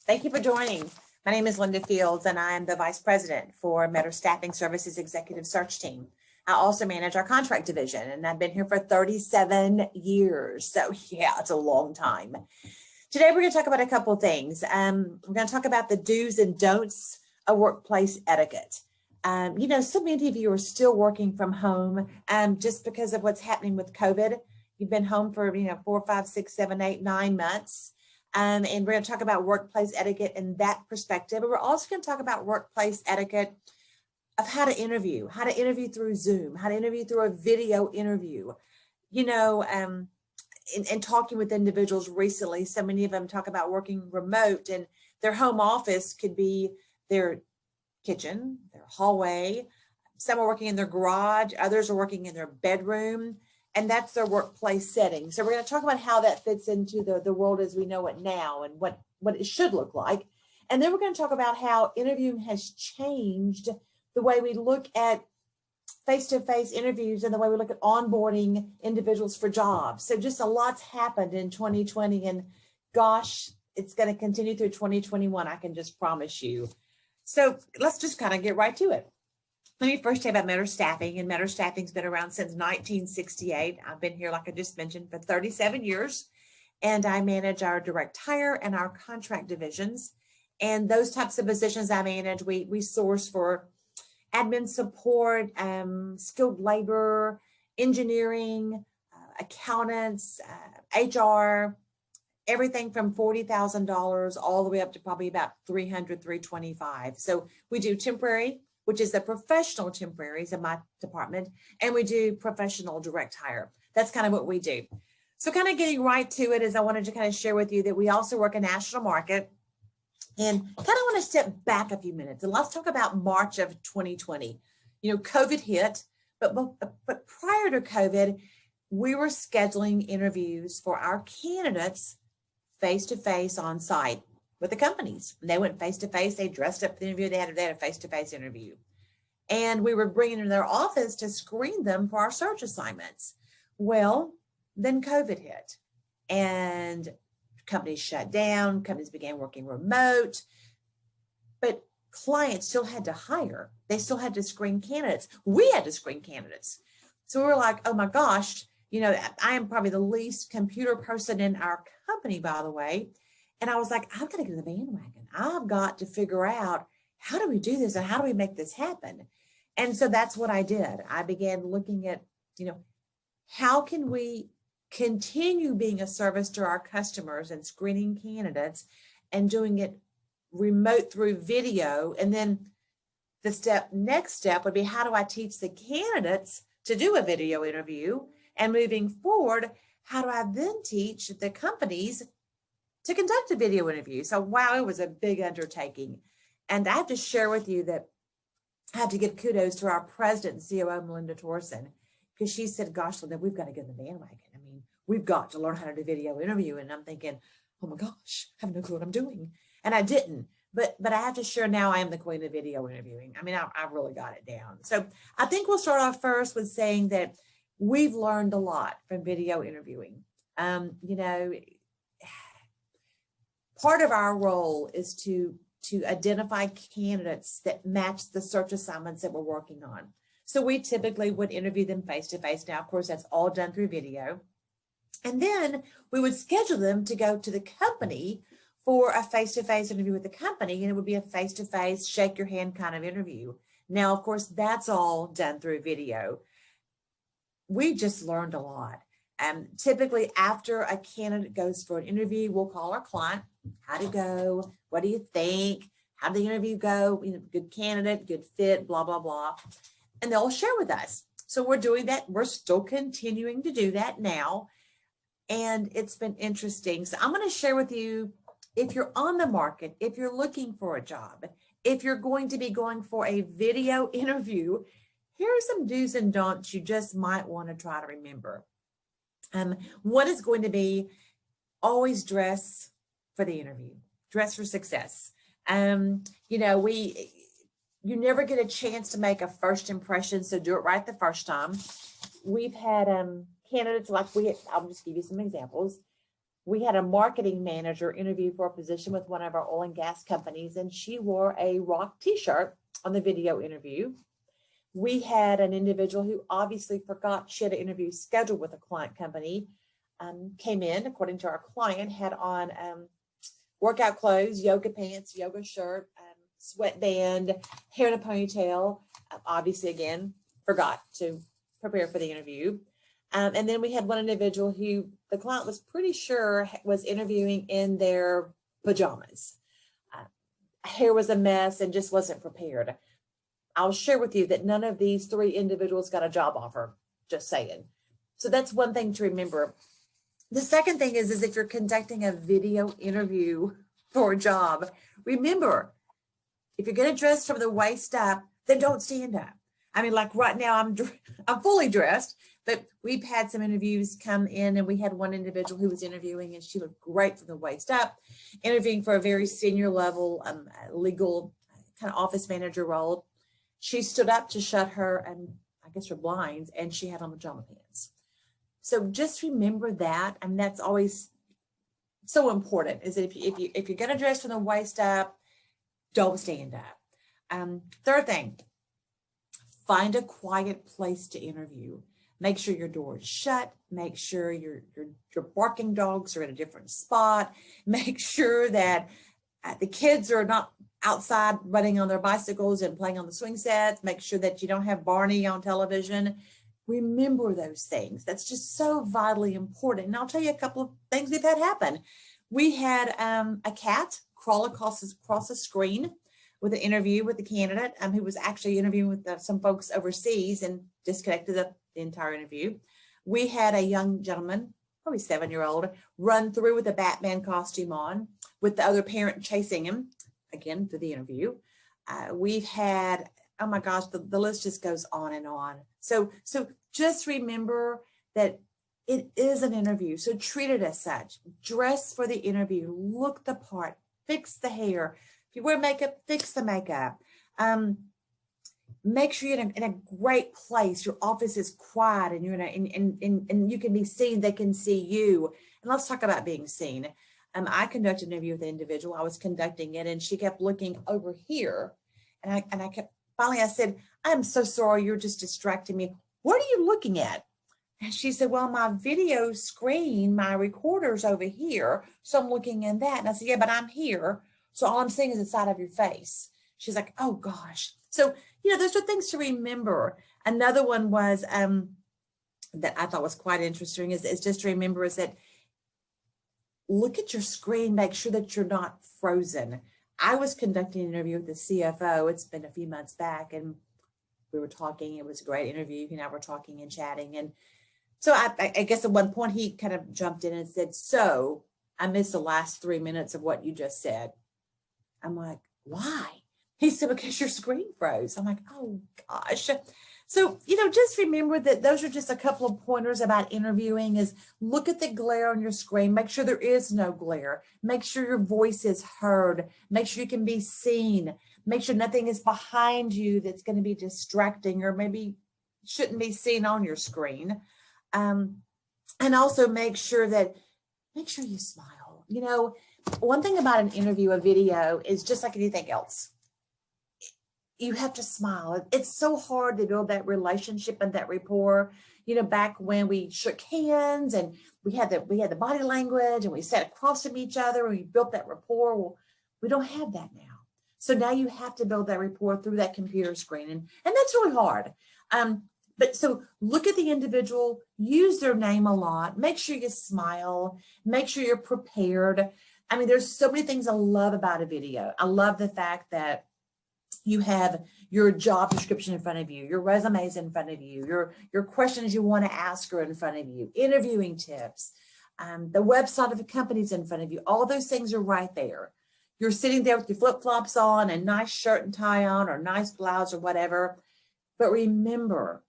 Thank you for joining. My name is Linda Fields, and I am the Vice President for Meta Staffing Services Executive Search Team. I also manage our contract division, and I've been here for 37 years. So yeah, it's a long time. Today, we're going to talk about a couple of things. We're going to talk about the do's and don'ts of workplace etiquette. So many of you are still working from home just because of what's happening with COVID. You've been home for 4, 5, 6, 7, 8, 9 months. And we're going to talk about workplace etiquette in that perspective. But we're also going to talk about workplace etiquette of how to interview through Zoom, how to interview through a video interview. In talking with individuals recently, so many of them talk about working remote, and their home office could be their kitchen, their hallway. Some are working in their garage, others are working in their bedroom, and that's their workplace setting. So we're going to talk about how that fits into the world as we know it now and what it should look like. And then we're going to talk about how interviewing has changed the way we look at face-to-face interviews and the way we look at onboarding individuals for jobs. So just a lot's happened in 2020, and gosh, it's going to continue through 2021. I can just promise you. So let's just kind of get right to it. Let me first tell you about Meta Staffing, and Meta Staffing's been around since 1968. I've been here, like I just mentioned, for 37 years, and I manage our direct hire and our contract divisions. And those types of positions I manage, we source for admin support, skilled labor, engineering, accountants, HR, everything from $40,000 all the way up to probably about $300, $325. So we do temporary, which is the professional temporaries in my department, and we do professional direct hire. That's kind of what we do. So kind of getting right to it is I wanted to kind of share with you that we also work a national market, and kind of want to step back a few minutes and let's talk about March of 2020. COVID hit, but prior to COVID, we were scheduling interviews for our candidates face-to-face on site with the companies. They went face-to-face, they dressed up for the interview, they had a face-to-face interview. And we were bringing them to their office to screen them for our search assignments. Well, then COVID hit, and companies shut down, companies began working remote, but clients still had to hire. They still had to screen candidates. We had to screen candidates. So we were like, oh my gosh, I am probably the least computer person in our company, by the way. And I was like, I've got to get in the bandwagon. I've got to figure out, how do we do this and how do we make this happen? And so that's what I did. I began looking at, how can we continue being a service to our customers and screening candidates and doing it remote through video. And then the next step would be, how do I teach the candidates to do a video interview? And moving forward, how do I then teach the companies to conduct a video interview? So wow, it was a big undertaking. And I have to share with you that I have to give kudos to our president and COO, Melinda Torsen, because she said, gosh, Linda, we've got to get in the bandwagon. I mean, we've got to learn how to do video interview. And I'm thinking, oh my gosh, I have no clue what I'm doing. And I didn't, but I have to share now I am the queen of video interviewing. I mean, I really got it down. So I think we'll start off first with saying that we've learned a lot from video interviewing. Part of our role is to identify candidates that match the search assignments that we're working on. So we typically would interview them face-to-face. Now, of course, that's all done through video. And then we would schedule them to go to the company for a face-to-face interview with the company, and it would be a face-to-face, shake your hand kind of interview. Now, of course, that's all done through video. We just learned a lot. Typically, after a candidate goes for an interview, we'll call our client. How'd it go? What do you think? How did the interview go? Good candidate, good fit, blah, blah, blah. And they'll share with us. So we're doing that. We're still continuing to do that now. And it's been interesting. So I'm going to share with you, if you're on the market, if you're looking for a job, if you're going to be going for a video interview, here are some do's and don'ts you just might want to try to remember. One is going to be, always dress for the interview, dress for success. You never get a chance to make a first impression, so do it right the first time. We've had candidates like I'll just give you some examples. We had a marketing manager interview for a position with one of our oil and gas companies, and she wore a rock t-shirt on the video interview. We had an individual who obviously forgot she had an interview scheduled with a client company, came in, according to our client, had on workout clothes, yoga pants, yoga shirt, sweatband, hair in a ponytail, obviously again, forgot to prepare for the interview. And then we had one individual who the client was pretty sure was interviewing in their pajamas. Hair was a mess and just wasn't prepared. I'll share with you that none of these three individuals got a job offer, just saying. So that's one thing to remember. The second thing is if you're conducting a video interview for a job, remember, if you're going to dress from the waist up, then don't stand up. I mean, like right now, I'm fully dressed, but we've had some interviews come in, and we had one individual who was interviewing, and she looked great from the waist up, interviewing for a very senior level legal kind of office manager role. She stood up to shut her, I guess her blinds, and she had on pajama pants. So just remember that, and that's always so important. Is that if you're going to dress from the waist up, don't stand up. Third thing, find a quiet place to interview. Make sure your door is shut. Make sure your barking dogs are in a different spot. Make sure that the kids are not outside running on their bicycles and playing on the swing sets. Make sure that you don't have Barney on television. Remember those things. That's just so vitally important. And I'll tell you a couple of things we've had happen. We had a cat crawl across the screen with an interview with the candidate who was actually interviewing with some folks overseas and disconnected the entire interview. We had a young gentleman, probably 7-year-old, run through with a Batman costume on with the other parent chasing him, again, through the interview. We've had, oh my gosh, the list just goes on and on. So just remember that it is an interview. So treat it as such. Dress for the interview, look the part, fix the hair. If you wear makeup, fix the makeup. Make sure you're in a great place. Your office is quiet, and you're and you can be seen. They can see you. And let's talk about being seen. I conducted an interview with an individual. I was conducting it, and she kept looking over here, and I kept. Finally, I said, "I'm so sorry. You're just distracting me. What are you looking at?" And she said, "Well, my video screen, my recorder's over here, so I'm looking in that." And I said, "Yeah, but I'm here. So all I'm seeing is the side of your face." She's like, "Oh gosh." So, those are things to remember. Another one was that I thought was quite interesting is just to remember is that look at your screen, make sure that you're not frozen. I was conducting an interview with the CFO. It's been a few months back, and we were talking. It was a great interview. He and I were talking and chatting. And so I guess at one point he kind of jumped in and said, "So I missed the last 3 minutes of what you just said." I'm like, "Why?" He said, "Because your screen froze." I'm like, "Oh gosh." So, just remember that those are just a couple of pointers about interviewing is look at the glare on your screen. Make sure there is no glare. Make sure your voice is heard. Make sure you can be seen. Make sure nothing is behind you that's going to be distracting or maybe shouldn't be seen on your screen. And also make sure you smile. One thing about an interview, a video, is just like anything else. You have to smile. It's so hard to build that relationship and that rapport. Back when we shook hands and we had the body language and we sat across from each other and we built that rapport. Well, we don't have that now. So now you have to build that rapport through that computer screen. And that's really hard. But so look at the individual, use their name a lot, make sure you smile, make sure you're prepared. I mean, there's so many things I love about a video. I love the fact that you have your job description in front of you, your resumes in front of you, your questions you want to ask are in front of you, interviewing tips, the website of the company's in front of you. All those things are right there. You're sitting there with your flip-flops on and nice shirt and tie on or nice blouse or whatever. But remember,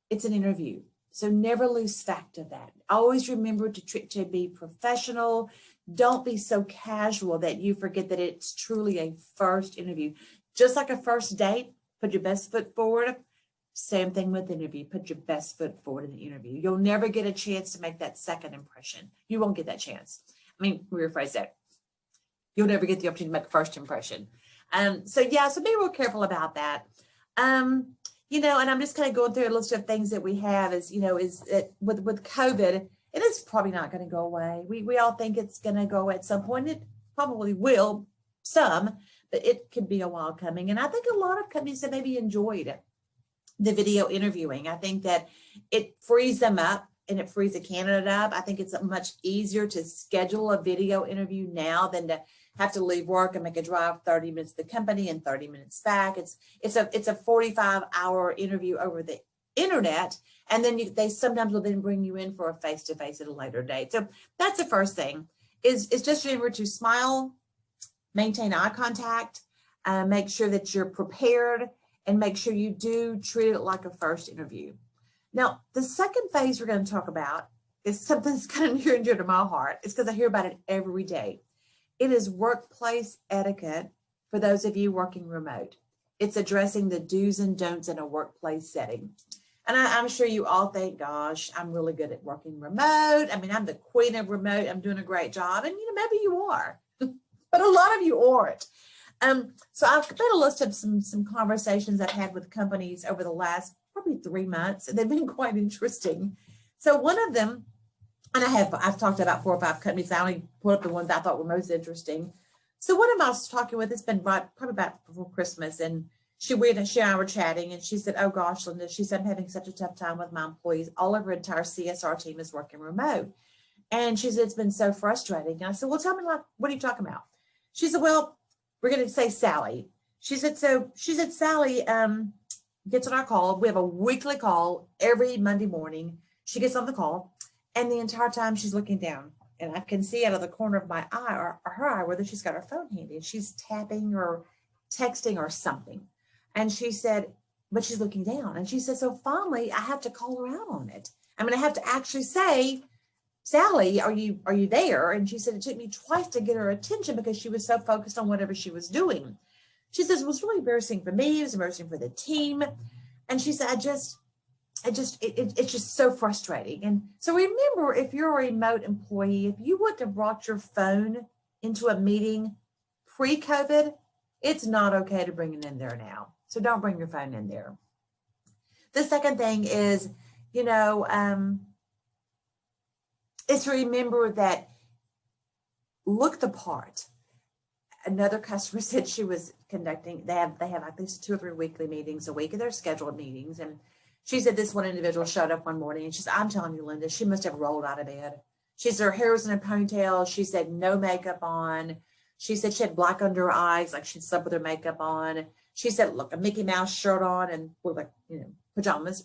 it's an interview. So never lose sight of that. Always remember to be professional. Don't be so casual that you forget that it's truly a first interview. Just like a first date, put your best foot forward. Same thing with interview. Put your best foot forward in the interview. You'll never get a chance to make that second impression. You won't get that chance. I mean, rephrase that. You'll never get the opportunity to make a first impression. So be real careful about that. And I'm just kind of going through a list of things that we have is that with COVID, it is probably not going to go away. We all think it's going to go at some point. It probably will, some, but it could be a while coming. And I think a lot of companies have maybe enjoyed the video interviewing. I think that it frees them up and it frees the candidate up. I think it's much easier to schedule a video interview now than to have to leave work and make a drive 30 minutes to the company and 30 minutes back. It's a 45-hour interview over the internet. And then they sometimes will then bring you in for a face-to-face at a later date. So that's the first thing is just remember to smile, maintain eye contact, make sure that you're prepared, and make sure you do treat it like a first interview. Now, the second phase we're going to talk about is something that's kind of near and dear to my heart. It's because I hear about it every day. It is workplace etiquette for those of you working remote. It's addressing the do's and don'ts in a workplace setting. And I'm sure you all think, gosh, I'm really good at working remote. I mean, I'm the queen of remote. I'm doing a great job. And, maybe you are, but a lot of you aren't. So I've made a list of some conversations I've had with companies over the last probably 3 months, and they've been quite interesting. So one of them, and I've talked about 4 or 5 companies. I only put up the ones I thought were most interesting. So one of them I was talking with, it's been probably about before Christmas, and she and I were chatting, and she said, oh gosh, Linda, she said, I'm having such a tough time with my employees. All of her entire CSR team is working remote. And she said, it's been so frustrating. And I said, well, tell me, what are you talking about? She said, well, we're going to say Sally. She said, Sally gets on our call. We have a weekly call every Monday morning. She gets on the call, and the entire time she's looking down, and I can see out of the corner of my eye or her eye whether she's got her phone handy, and she's tapping or texting or something. And she said, but she's looking down. And she said, so finally I have to call her out on it. I mean, I have to actually say, Sally, are you there? And she said, it took me twice to get her attention because she was so focused on whatever she was doing. She says, it was really embarrassing for me. It was embarrassing for the team. And she said, it's just so frustrating. And so remember, if you're a remote employee, if you wouldn't have brought your phone into a meeting pre-COVID, it's not okay to bring it in there now. So don't bring your phone in there. The second thing is, is to remember that look the part. Another customer said she was conducting, they have at least 2 or 3 weekly meetings a week, and they're scheduled meetings. And she said this one individual showed up one morning, and she said, I'm telling you, Linda, she must have rolled out of bed. She said her hair was in a ponytail. She said no makeup on. She said she had black under her eyes, like she'd slept with her makeup on. She said, look, a Mickey Mouse shirt on and with pajamas.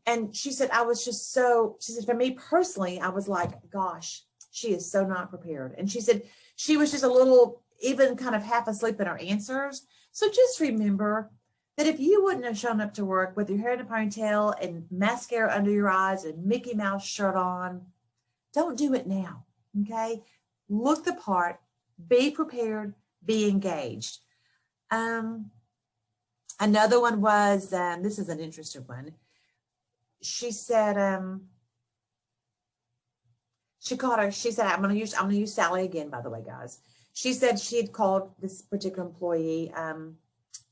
And she said, she said, for me personally, I was like, gosh, she is so not prepared. And she said, she was just a little, even kind of half asleep in her answers. So just remember that if you wouldn't have shown up to work with your hair in a ponytail and mascara under your eyes and Mickey Mouse shirt on, don't do it now, okay? Look the part, be prepared, be engaged. Another one was, this is an interesting one. She said, she said, I'm going to use Sally again, by the way, guys. She said she had called this particular employee a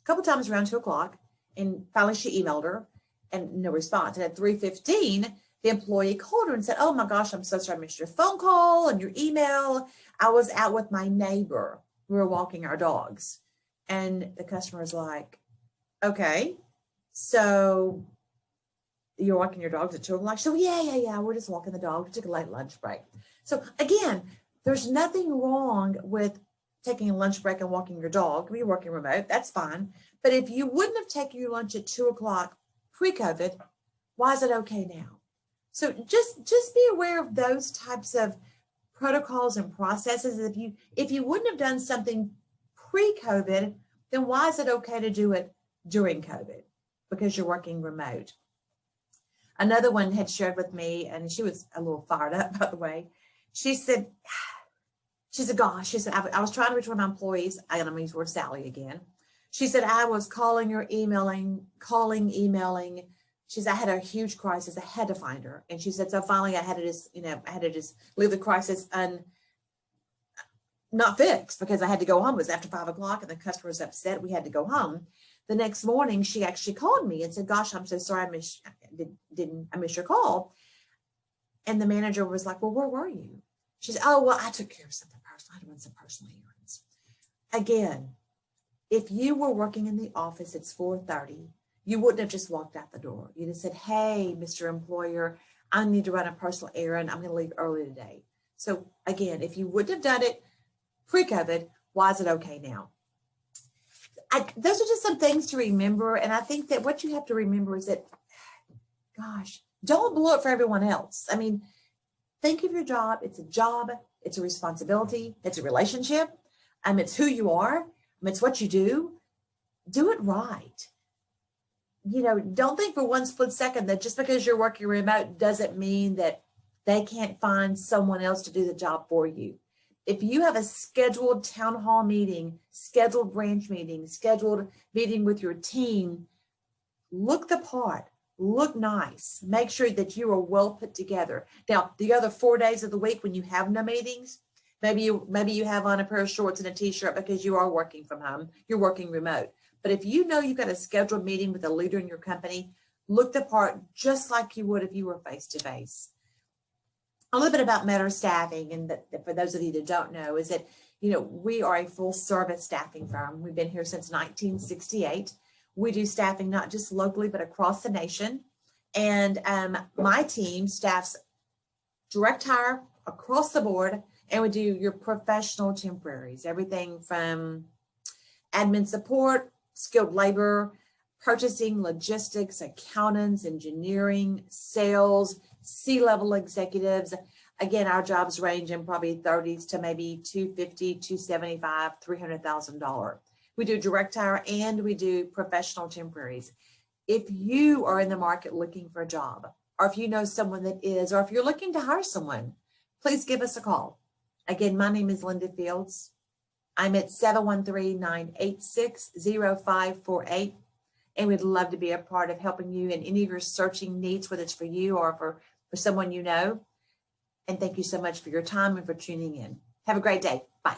couple times around 2 o'clock, and finally she emailed her and no response. And at 3:15, the employee called her and said, oh my gosh, I'm so sorry I missed your phone call and your email. I was out with my neighbor. We were walking our dogs. And the customer was like, okay, so you're walking your dogs at 2 o'clock? So yeah, we're just walking the dog. We took a late lunch break. So again, there's nothing wrong with taking a lunch break and walking your dog. You're working remote, that's fine. But if you wouldn't have taken your lunch at 2 o'clock pre-COVID, why is it okay now? So just be aware of those types of protocols and processes. If you wouldn't have done something pre-COVID, then why is it okay to do it during COVID? Because you're working remote. Another one had shared with me, and she was a little fired up, by the way. She said, gosh, she said, I was trying to reach one of my employees, and I'm going to use the word Sally again. She said, I was calling or emailing, emailing. She said, I had a huge crisis. I had to find her. And she said, so finally I had to just leave the crisis not fixed because I had to go home. It was after 5 o'clock and the customer was upset. We had to go home. The next morning, she actually called me and said, gosh, I'm so sorry I missed your call. And the manager was like, well, where were you? She said, oh, well, I took care of something personal. I had to run some personal errands. Again, if you were working in the office, it's 4:30, you wouldn't have just walked out the door. You'd have said, hey, Mr. Employer, I need to run a personal errand. I'm going to leave early today. So again, if you wouldn't have done it pre-COVID, why is it okay now? Those are just some things to remember. And I think that what you have to remember is that, gosh, don't blow it for everyone else. I mean, think of your job. It's a job. It's a responsibility. It's a relationship. It's who you are. It's what you do. Do it right. Don't think for one split second that just because you're working remote doesn't mean that they can't find someone else to do the job for you. If you have a scheduled town hall meeting, scheduled branch meeting, scheduled meeting with your team, look the part, look nice, make sure that you are well put together. Now, the other 4 days of the week when you have no meetings, maybe you have on a pair of shorts and a t-shirt because you are working from home, you're working remote. But if you know you've got a scheduled meeting with a leader in your company, look the part just like you would if you were face-to-face. A little bit about Metter Staffing, and that for those of you that don't know, is that we are a full service staffing firm. We've been here since 1968. We do staffing not just locally but across the nation. And my team staffs direct hire across the board, and we do your professional temporaries, everything from admin support, skilled labor, purchasing, logistics, accountants, engineering, sales, C-level executives. Again, our jobs range in probably 30s to maybe $250,000, $275,000, $300,000. We do direct hire and we do professional temporaries. If you are in the market looking for a job, or if you know someone that is, or if you're looking to hire someone, please give us a call. Again, my name is Linda Fields. I'm at 713-986-0548. And we'd love to be a part of helping you in any of your searching needs, whether it's for you or for someone you know. And thank you so much for your time and for tuning in. Have a great day. Bye.